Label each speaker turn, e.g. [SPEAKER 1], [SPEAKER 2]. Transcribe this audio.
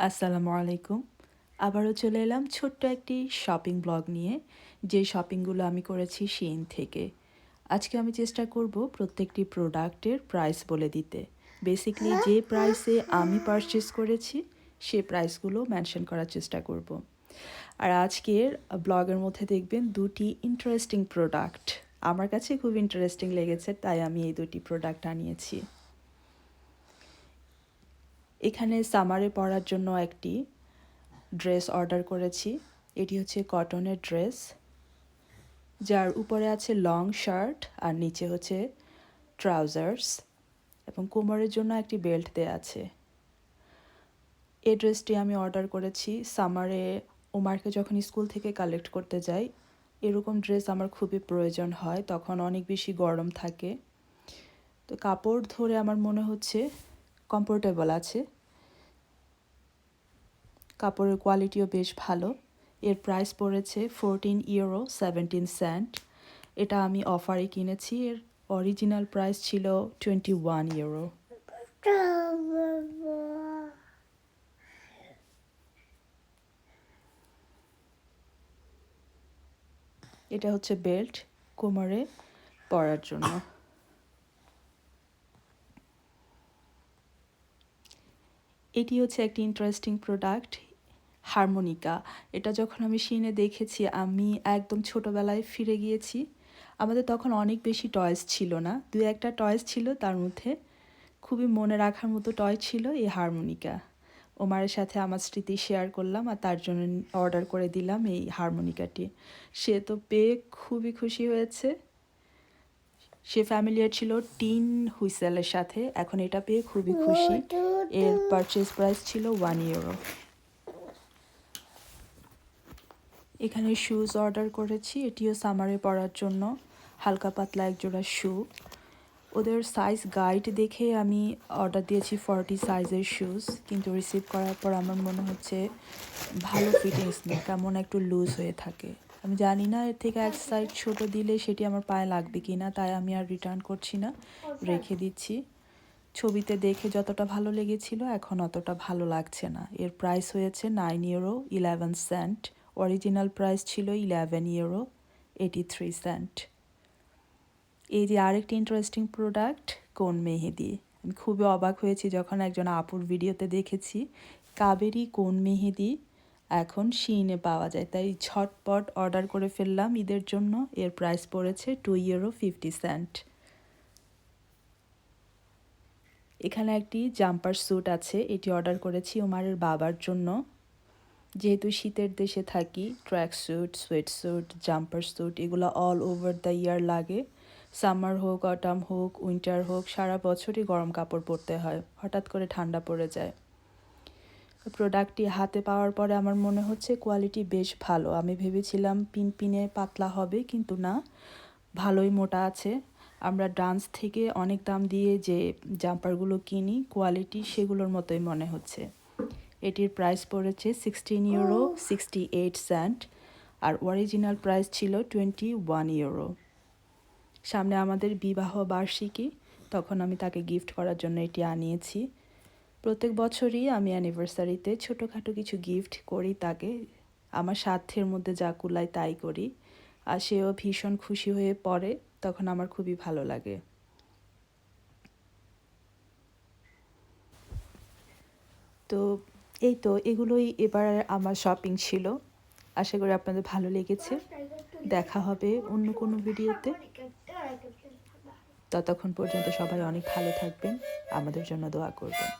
[SPEAKER 1] আসসালামু আলাইকুম। আবারও চলে এলাম ছোট্ট একটি শপিং ব্লগ নিয়ে, যে শপিংগুলো আমি করেছি শিন থেকে। আজকে আমি চেষ্টা করব প্রত্যেকটি প্রোডাক্টের প্রাইস বলে দিতে। বেসিক্যালি যে প্রাইসে আমি পারচেস করেছি সে প্রাইসগুলো মেনশন করার চেষ্টা করব। আর আজকের ব্লগের মধ্যে দেখবেন দুটি ইন্টারেস্টিং প্রোডাক্ট। আমার কাছে খুব ইন্টারেস্টিং লেগেছে, তাই আমি এই দুটি প্রোডাক্ট আনিয়েছি। এখানে সামারে পরার জন্য একটি ড্রেস অর্ডার করেছি। এটি হচ্ছে কটনের ড্রেস, যার উপরে আছে লং শার্ট আর নিচে হচ্ছে ট্রাউজার্স এবং কোমরের জন্য একটি বেল্ট দেয়া আছে। এই ড্রেসটি আমি অর্ডার করেছি সামারে ওমারকে যখন স্কুল থেকে কালেক্ট করতে যাই। এরকম ড্রেস আমার খুবই প্রয়োজন হয়, তখন অনেক বেশি গরম থাকে। তো কাপড় ধরে আমার মনে হচ্ছে কমফোর্টেবল আছে, কাপড়ের কোয়ালিটিও বেশ ভালো। এর প্রাইস পড়েছে €14.17। এটা আমি অফারে কিনেছি। এর অরিজিনাল প্রাইস ছিল €21। এটা হচ্ছে বেল্ট কোমরে পরার জন্য। এটি হচ্ছে একটি ইন্টারেস্টিং প্রোডাক্ট, হারমোনিকা। এটা যখন আমি শিনে দেখেছি আমি একদম ছোটোবেলায় ফিরে গিয়েছি। আমাদের তখন অনেক বেশি টয়েস ছিল না, দু একটা টয়েস ছিল, তার মধ্যে খুবই মনে রাখার মতো টয় ছিল এই হারমোনিকা। ওমারের সাথে আমার স্মৃতি শেয়ার করলাম আর তার জন্য অর্ডার করে দিলাম এই হারমোনিকাটি। সে তো পেয়ে খুবই খুশি হয়েছে। সে ফ্যামিলিয়ার ছিল টিন হুইসেলের সাথে, এখন এটা পেয়ে খুবই খুশি। এর পারচেস প্রাইস ছিল €1। এখানে শুজ অর্ডার করেছি, এটিও সামারে পরার জন্য হালকা পাতলা একজোড়া শু। ওদের সাইজ গাইড দেখে আমি অর্ডার দিয়েছি 40 সাইজের শুজ, কিন্তু রিসিভ করার পর আমার মনে হচ্ছে ভালো ফিটিংস না, কেমন একটু লুজ হয়ে থাকে। আমি জানি না এর থেকে এক সাইজ ছোট দিলে সেটি আমার পায়ে লাগবে কি না, তাই আমি আর রিটার্ন করছি না, রেখে দিচ্ছি। ছবিতে দেখে যতটা ভালো লেগেছিল এখন অতটা ভালো লাগছে না। এর প্রাইস হয়েছে €9.11। অরিজিনাল প্রাইস ছিল €11.83। এই যে আরেকটি ইন্টারেস্টিং প্রোডাক্ট, কোন মেহেদি। আমি খুবই অবাক হয়েছি যখন একজন আপুর ভিডিওতে দেখেছি কাবেরী কোন মেহেদি এখন শিনে পাওয়া যায়, তাই ঝটপট অর্ডার করে ফেললাম ঈদের জন্য। এর প্রাইস পড়েছে €2.50। এখানে একটি জাম্পার স্যুট আছে, এটি অর্ডার করেছি ওমারের বাবার জন্য। যেহেতু শীতের দেশে থাকি, track suit, sweat suit, jumper suit এগুলো অল ওভার দ্য ইয়ার লাগে। সামার হোক, অটাম হোক, উইন্টার হোক, সারা বছরই গরম কাপড় পরতে হয়, হঠাৎ করে ঠান্ডা পড়ে যায়। প্রোডাক্টটি হাতে পাওয়ার পরে আমার মনে হচ্ছে কোয়ালিটি বেশ ভালো। আমি ভেবেছিলাম পিনপিনে পাতলা হবে, কিন্তু না, ভালোই মোটা আছে। আমরা ডান্স থেকে অনেক দাম দিয়ে যে জাম্পারগুলো কিনি কোয়ালিটি সেগুলোর মতোই মনে হচ্ছে। এটির প্রাইস পড়েছে €16.68 আর অরিজিনাল প্রাইস ছিল €21। সামনে আমাদের বিবাহ বার্ষিকী, তখন আমি তাকে গিফট করার জন্য এটি আনিয়েছি। প্রত্যেক বছরই আমি অ্যানিভার্সারিতে ছোটোখাটো কিছু গিফট করি তাকে, আমার সাধ্যের মধ্যে যা কুলায় তাই করি, আর সেও ভীষণ খুশি হয়ে পড়ে, তখন আমার খুবই ভালো লাগে। তো এই তো এগুলোই এবার আমার শপিং ছিল। আশা করি আপনাদের ভালো লেগেছে। দেখা হবে অন্য কোনো ভিডিওতে। ততক্ষণ পর্যন্ত সবাই অনেক ভালো থাকবেন, আমাদের জন্য দোয়া করবেন।